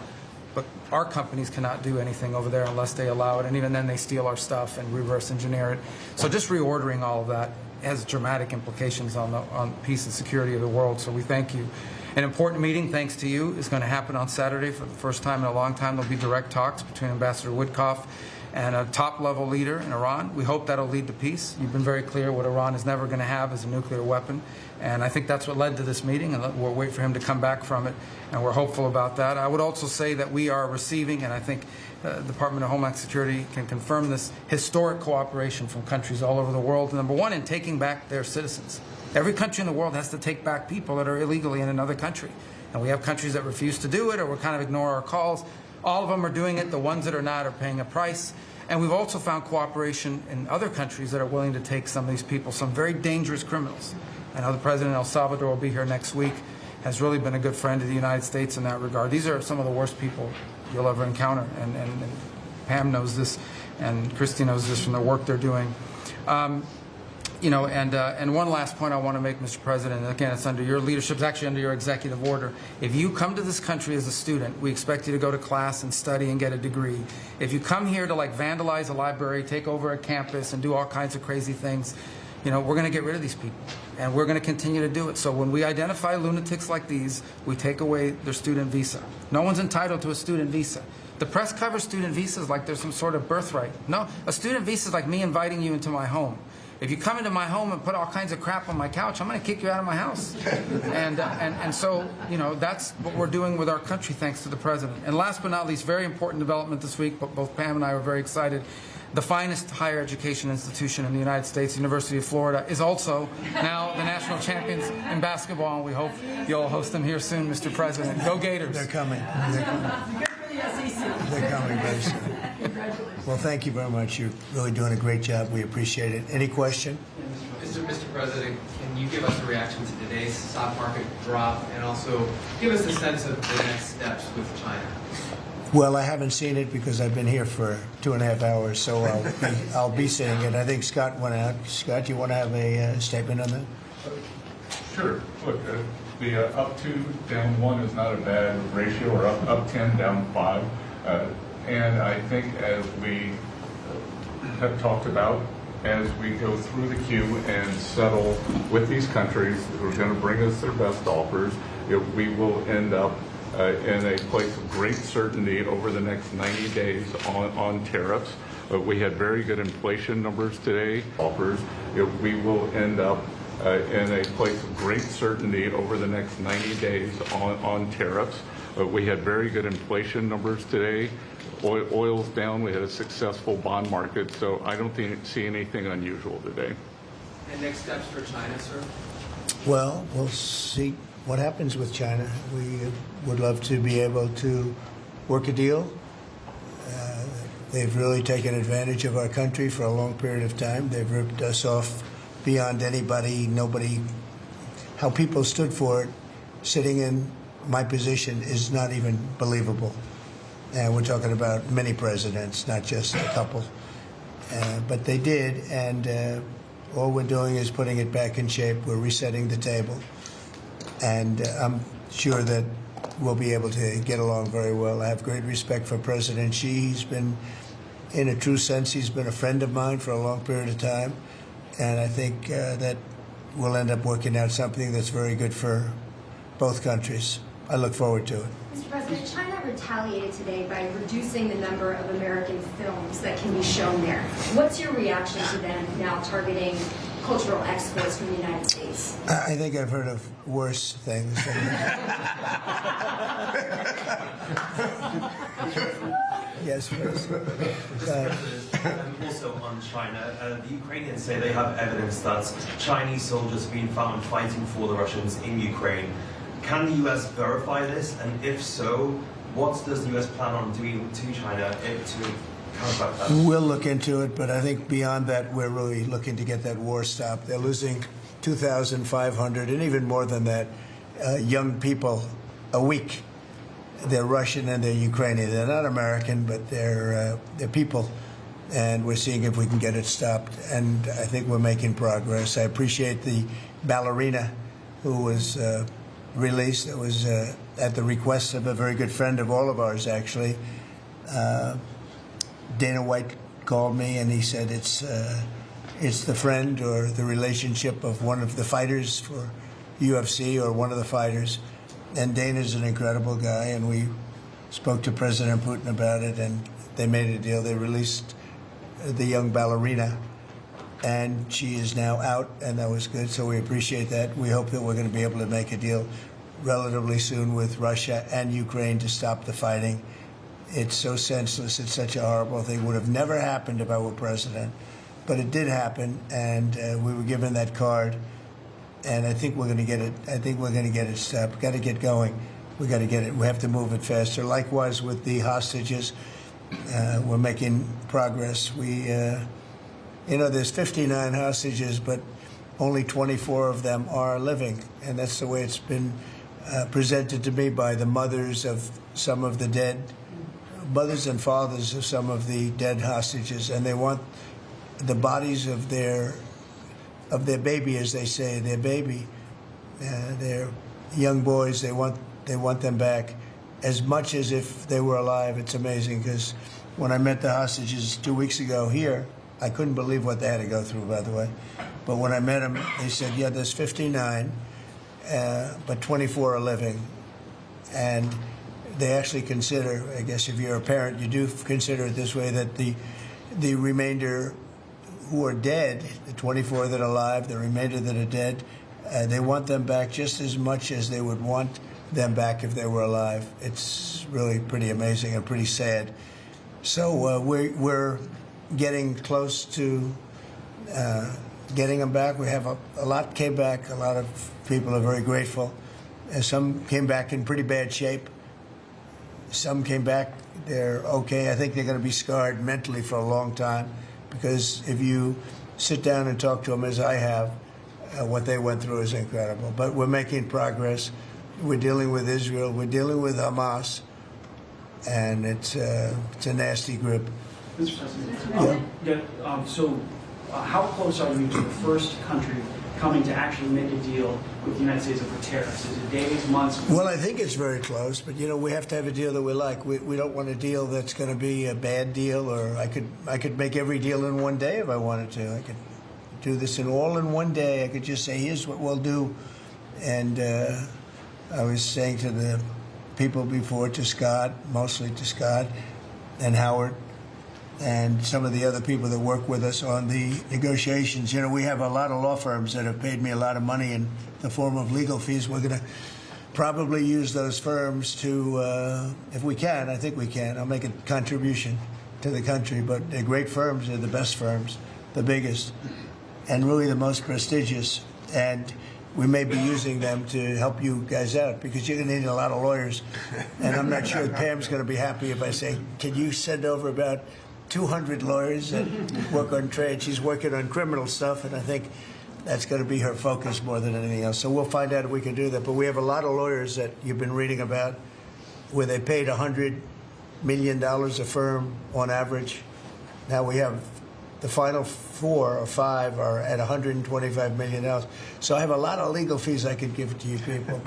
Speaker 21: but our companies cannot do anything over there unless they allow it, and even then they steal our stuff and reverse engineer it. So just reordering all of that has dramatic implications on the peace and security of the world, so we thank you. An important meeting, thanks to you, is going to happen on Saturday for the first time in a long time. There'll be direct talks between Ambassador Woodcock and a top-level leader in Iran. We hope that'll lead to peace. You've been very clear what Iran is never going to have is a nuclear weapon, and I think that's what led to this meeting, and we'll wait for him to come back from it, and we're hopeful about that. I would also say that we are receiving, and I think the Department of Homeland Security can confirm this, historic cooperation from countries all over the world. Number one, in taking back their citizens. Every country in the world has to take back people that are illegally in another country. And we have countries that refuse to do it or will kind of ignore our calls. All of them are doing it. The ones that are not are paying a price. And we've also found cooperation in other countries that are willing to take some of these people, some very dangerous criminals. I know the President of El Salvador will be here next week, has really been a good friend of the United States in that regard. These are some of the worst people you'll ever encounter. And Pam knows this, and Christy knows this from the work they're doing. And one last point I want to make, Mr. President, and again, it's under your leadership, it's actually under your executive order. If you come to this country as a student, we expect you to go to class and study and get a degree. If you come here to vandalize a library, take over a campus, and do all kinds of crazy things, we're going to get rid of these people, and we're going to continue to do it. So when we identify lunatics like these, we take away their student visa. No one's entitled to a student visa. The press covers student visas like there's some sort of birthright. No, a student visa is like me inviting you into my home. If you come into my home and put all kinds of crap on my couch, I'm going to kick you out of my house. And so, that's what we're doing with our country, thanks to the President. And last but not least, very important development this week, but both Pam and I were very excited. The finest higher education institution in the United States, University of Florida, is also now the national champions in basketball, and we hope you'll host them here soon, Mr. President. Go Gators.
Speaker 3: They're coming. They're coming very soon. Well, thank you very much. You're really doing a great job. We appreciate it. Any question?
Speaker 1: Mr. President, can you give us a reaction to today's stock market drop, and also give us a sense of the next steps with China?
Speaker 3: Well, I haven't seen it because I've been here for 2.5 hours, so I'll be seeing it. I think Scott went out. Scott, you want to have a statement on that?
Speaker 11: Sure. Look, the up 2, down 1 is not a bad ratio, or up 10, down 5. And I think as we have talked about, as we go through the queue and settle with these countries who are going to bring us their best offers, we will end up in a place of great certainty over the next 90 days on tariffs. We had very good inflation numbers today. We will end up in a place of great certainty over the next 90 days on tariffs. We had very good inflation numbers today. Oil's down. We had a successful bond market, so I don't see anything unusual today.
Speaker 1: And next steps for China, sir?
Speaker 3: Well, we'll see what happens with China. We would love to be able to work a deal. They've really taken advantage of our country for a long period of time. They've ripped us off beyond anybody, nobody. How people stood for it, sitting in my position, is not even believable. And we're talking about many presidents, not just a couple. But they did, and all we're doing is putting it back in shape. We're resetting the table. And I'm sure that we'll be able to get along very well. I have great respect for President Xi. He's been, in a true sense, he's been a friend of mine for a long period of time. And I think that we'll end up working out something that's very good for both countries. I look forward to it.
Speaker 22: Mr. President, China retaliated today by reducing the number of American films that can be shown there. What's your reaction to them now targeting cultural exports from the United States?
Speaker 3: I think I've heard of worse things than Yes, please.
Speaker 23: Also on China, the Ukrainians say they have evidence that Chinese soldiers have been found fighting for the Russians in Ukraine. Can the U.S. verify this? And if so, what does the U.S. plan on doing to China to counteract that?
Speaker 3: We'll look into it, but I think beyond that, we're really looking to get that war stopped. They're losing 2,500 and even more than that young people a week. They're Russian and they're Ukrainian. They're not American, but they're people. And we're seeing if we can get it stopped. And I think we're making progress. I appreciate the ballerina who was released. It was at the request of a very good friend of all of ours, actually. Dana White called me and he said it's the friend or the relationship of one of the fighters for UFC or one of the fighters. And Dana's an incredible guy, and we spoke to President Putin about it, and they made a deal. They released the young ballerina, and she is now out, and that was good, so we appreciate that. We hope that we're going to be able to make a deal relatively soon with Russia and Ukraine to stop the fighting. It's so senseless. It's such a horrible thing. It would have never happened if I were president, but it did happen, and we were given that card, and I think we're going to get it. I think we're going to get it stopped. Got to get going. We got to get it. We have to move it faster. Likewise with the hostages, we're making progress. We, there's 59 hostages, but only 24 of them are living, and that's the way it's been presented to me by the mothers of some of the dead, mothers and fathers of some of the dead hostages, and they want the bodies of their baby, as they say, their baby, their young boys. They want them back as much as if they were alive. It's amazing, because when I met the hostages 2 weeks ago here, I couldn't believe what they had to go through, by the way. But when I met them, they said, yeah, there's 59, but 24 are living. And they actually consider, I guess if you're a parent, you do consider it this way, that the remainder who are dead, the 24 that are alive, the remainder that are dead, they want them back just as much as they would want them back if they were alive. It's really pretty amazing and pretty sad. So we're getting close to getting them back. We have a lot came back. A lot of people are very grateful. Some came back in pretty bad shape. Some came back, they're okay. I think they're going to be scarred mentally for a long time, because if you sit down and talk to them, as I have, what they went through is incredible. But we're making progress. We're dealing with Israel. We're dealing with Hamas, and it's a nasty group.
Speaker 10: Mr. President, how close are you to the first country coming to actually make a deal with the United States over tariffs? Is it days, months?
Speaker 3: Well, I think it's very close, but we have to have a deal that we like. We don't want a deal that's going to be a bad deal, or I could make every deal in one day if I wanted to. I could do this in one day. I could just say, here's what we'll do. And I was saying to the people before, to Scott, mostly to Scott and Howard, and some of the other people that work with us on the negotiations. We have a lot of law firms that have paid me a lot of money in the form of legal fees. We're going to probably use those firms to, if we can, I think we can. I'll make a contribution to the country, but they're great firms. They're the best firms, the biggest, and really the most prestigious. And we may be using them to help you guys out, because you're going to need a lot of lawyers. And I'm not sure Pam's going to be happy if I say, can you send over about 200 lawyers that work on trade? She's working on criminal stuff, and I think that's going to be her focus more than anything else. So we'll find out if we can do that. But we have a lot of lawyers that you've been reading about, where they paid $100 million a firm on average. Now we have the final 4 or 5 are at $125 million. So I have a lot of legal fees I could give to you people,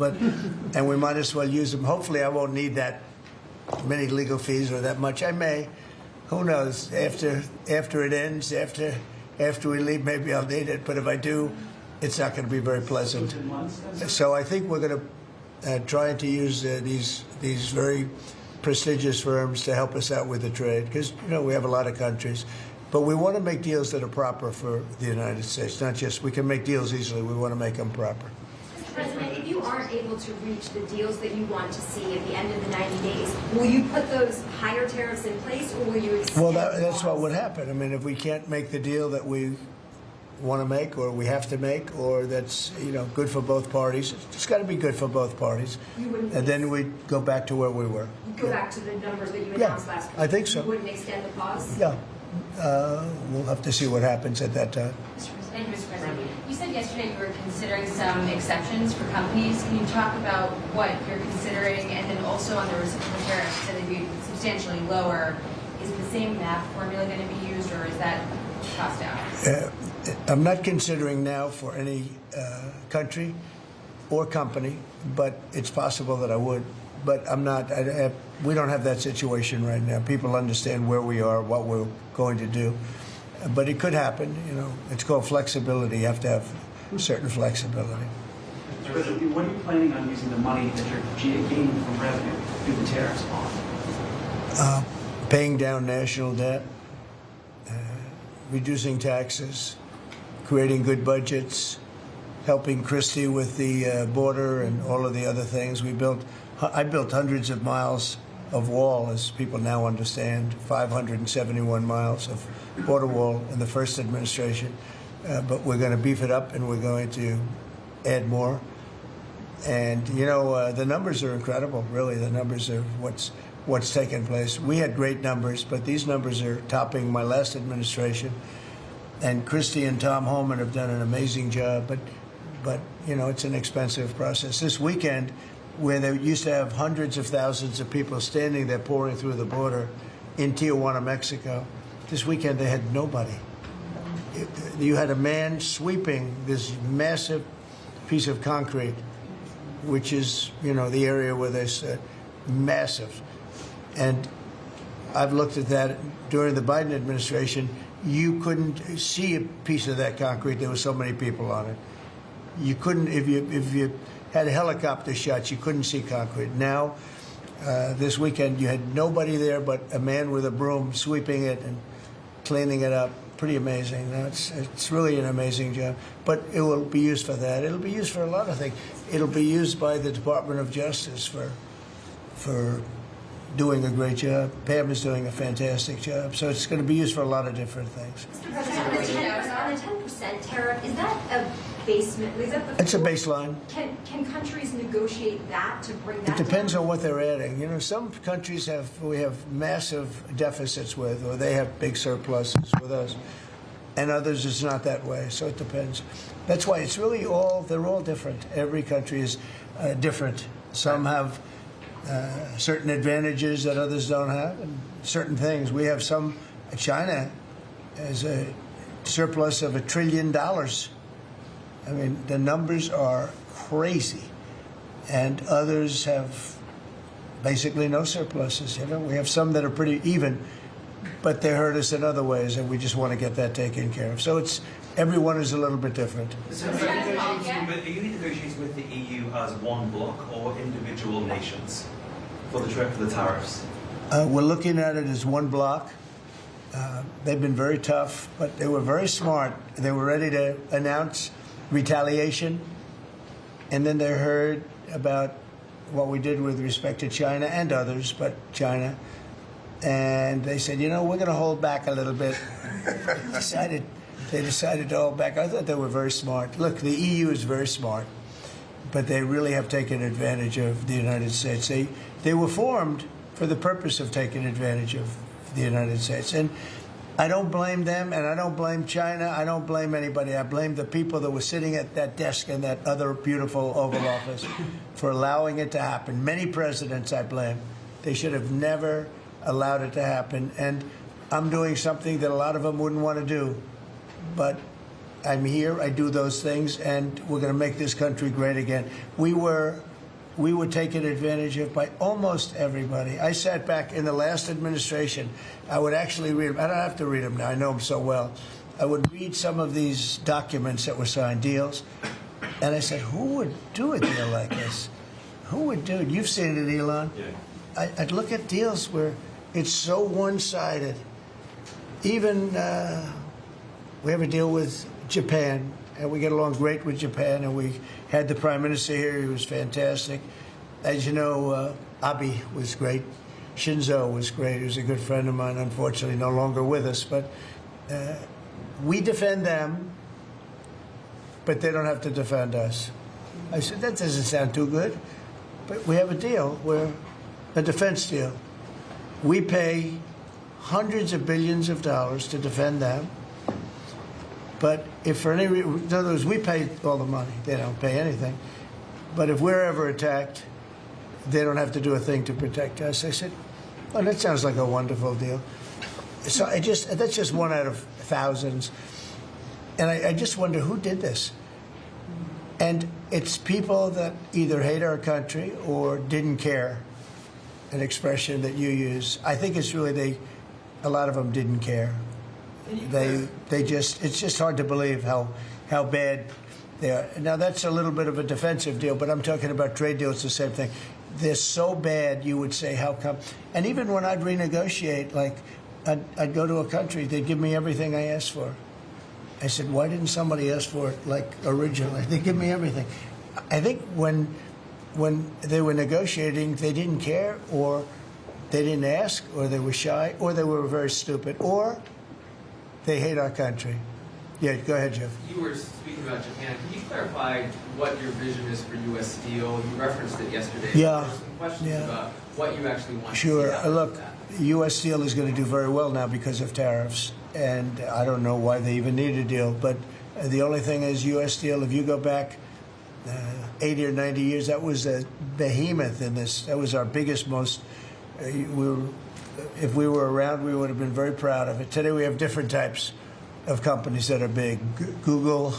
Speaker 3: and we might as well use them. Hopefully I won't need that many legal fees or that much. I may. Who knows? After it ends, after we leave, maybe I'll need it. But if I do, it's not going to be very pleasant. So I think we're going to try to use these very prestigious firms to help us out with the trade, because we have a lot of countries. But we want to make deals that are proper for the United States, not just we can make deals easily. We want to make them proper.
Speaker 22: Mr. President, if you aren't able to reach the deals that you want to see at the end of the 90 days, will you put those higher tariffs in place, or will you extend?
Speaker 3: Well, that's what would happen. I mean, if we can't make the deal that we want to make, or we have to make, or that's good for both parties, it's got to be good for both parties. And then we go back to where we were.
Speaker 22: Go back to the numbers that you announced last week.
Speaker 3: I think so.
Speaker 22: You wouldn't extend the pause?
Speaker 3: Yeah. We'll have to see what happens at that time.
Speaker 2: Thank you, Mr. President. You said yesterday you were considering some exceptions for companies. Can you talk about what you're considering? And then also on the reciprocal tariffs, you said they'd be substantially lower. Is the same math formula going to be used, or is that cost out?
Speaker 3: I'm not considering now for any country or company, but it's possible that I would. But I'm not. We don't have that situation right now. People understand where we are, what we're going to do. But it could happen. You know, it's called flexibility. You have to have certain flexibility.
Speaker 10: Mr. President, what are you planning on using the money that you're gaining from revenue through the tariffs on?
Speaker 3: Paying down national debt, reducing taxes, creating good budgets, helping Christie with the border and all of the other things. I built hundreds of miles of wall, as people now understand, 571 miles of border wall in the first administration. But we're going to beef it up, and we're going to add more. And, you know, the numbers are incredible, really. The numbers are what's taken place. We had great numbers, but these numbers are topping my last administration. And Christie and Tom Homan have done an amazing job, but you know, it's an expensive process. This weekend, where they used to have hundreds of thousands of people standing there pouring through the border in Tijuana, Mexico, this weekend they had nobody. You had a man sweeping this massive piece of concrete, which is, you know, the area where they said massive. And I've looked at that during the Biden administration. You couldn't see a piece of that concrete. There were so many people on it. You couldn't, if you had helicopter shots, you couldn't see concrete. Now, this weekend, you had nobody there but a man with a broom sweeping it and cleaning it up. Pretty amazing. It's really an amazing job. But it will be used for that. It'll be used for a lot of things. It'll be used by the Department of Justice for doing a great job. Pam is doing a fantastic job. So it's going to be used for a lot of different things.
Speaker 22: Mr. President, on the 10% tariff, is that a basement? Is that the
Speaker 3: It's a baseline.
Speaker 22: Can countries negotiate that to bring that
Speaker 3: It depends
Speaker 22: down?
Speaker 3: on what they're adding. You know, some countries we have massive deficits with, or they have big surpluses with us, and others it's not that way. So it depends. That's why it's really they're all different. Every country is different. Some have certain advantages that others don't have, and certain things. We have some. China has a surplus of $1 trillion. I mean, the numbers are crazy, and others have basically no surpluses. You know, we have some that are pretty even, but they hurt us in other ways, and we just want to get that taken care of. So everyone is a little bit different.
Speaker 23: So are you negotiating with the EU as one bloc or individual nations for the tariffs?
Speaker 3: We're looking at it as one bloc. They've been very tough, but they were very smart. They were ready to announce retaliation, and then they heard about what we did with respect to China and others, but China, and they said, you know, we're going to hold back a little bit. They decided to hold back. I thought they were very smart. Look, the EU is very smart, but they really have taken advantage of the United States. They were formed for the purpose of taking advantage of the United States. And I don't blame them, and I don't blame China. I don't blame anybody. I blame the people that were sitting at that desk in that other beautiful Oval Office for allowing it to happen. Many presidents I blame. They should have never allowed it to happen. And I'm doing something that a lot of them wouldn't want to do. But I'm here, I do those things, and we're going to make this country great again. We were taken advantage of by almost everybody. I sat back in the last administration. I would actually read them. I don't have to read them now. I know them so well. I would read some of these documents that were signed, deals, and I said, who would do a deal like this? Who would do it? You've seen it, Elon. Yeah. I'd look at deals where it's so one-sided. Even we have a deal with Japan, and we get along great with Japan, and we had the Prime Minister here. He was fantastic. As you know, Abe was great. Shinzo was great. He was a good friend of mine, unfortunately no longer with us. But we defend them, but they don't have to defend us. I said, that doesn't sound too good. But we have a deal, a defense deal. We pay hundreds of billions of dollars to defend them. But if for any reason, in other words, we pay all the money. They don't pay anything. But if we're ever attacked, they don't have to do a thing to protect us. I said, oh, that sounds like a wonderful deal. So that's just one out of thousands. And I just wonder who did this. And it's people that either hate our country or didn't care, an expression that you use. I think it's really a lot of them didn't care. It's just hard to believe how bad they are. Now, that's a little bit of a defensive deal, but I'm talking about trade deals, the same thing. They're so bad, you would say, how come? And even when I'd renegotiate, like, I'd go to a country, they'd give me everything I asked for. I said, why didn't somebody ask for it, like, originally? They give me everything. I think when they were negotiating, they didn't care, or they didn't ask, or they were shy, or they were very stupid, or they hate our country. Yeah, go ahead, Jeff.
Speaker 1: You were speaking about Japan. Can you clarify what your vision is for U.S. Steel? You referenced it yesterday.
Speaker 3: Yeah.
Speaker 1: There were some questions about what you actually want
Speaker 3: Sure.
Speaker 1: to see.
Speaker 3: Look, U.S. Steel is going to do very well now because of tariffs, and I don't know why they even need a deal. But the only thing is U.S. Steel, if you go back 80 or 90 years, that was a behemoth in this. That was our biggest, most... if we were around, we would have been very proud of it. Today we have different types of companies that are big. Google,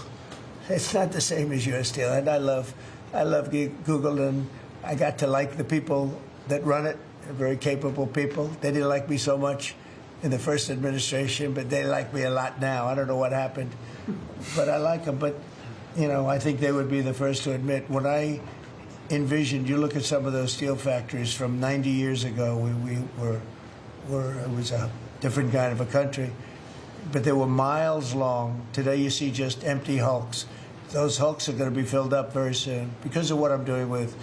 Speaker 3: it's not the same as U.S. Steel, and I love Google, and I got to like the people that run it. They're very capable people. They didn't like me so much in the first administration, but they like me a lot now. I don't know what happened, but I like them. But I think they would be the first to admit, when I envisioned, you look at some of those steel factories from 90 years ago, it was a different kind of a country. But they were miles long. Today you see just empty hulks. Those hulks are going to be filled up very soon because of what I'm doing with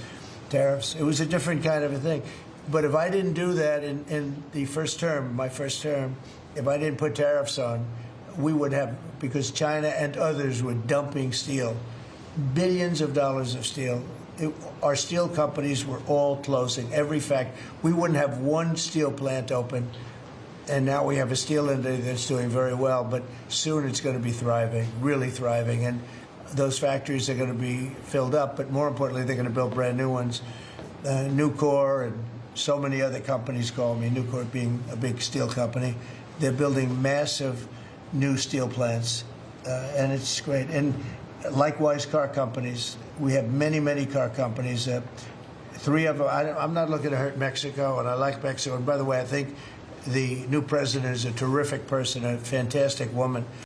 Speaker 3: tariffs. It was a different kind of a thing. But if I didn't do that in the first term, my first term, if I didn't put tariffs on, we would have, because China and others were dumping steel, billions of dollars of steel. Our steel companies were all closing. Every fact, we wouldn't have one steel plant open. And now we have a steel industry that's doing very well, but soon it's going to be thriving, really thriving. And those factories are going to be filled up, but more importantly, they're going to build brand new ones. Nucor and so many other companies call me, Nucor being a big steel company. They're building massive new steel plants, and it's great. And likewise, car companies. We have many, many car companies. 3 of them, I'm not looking to hurt Mexico, and I like Mexico. And by the way, I think the new president is a terrific person, a fantastic woman.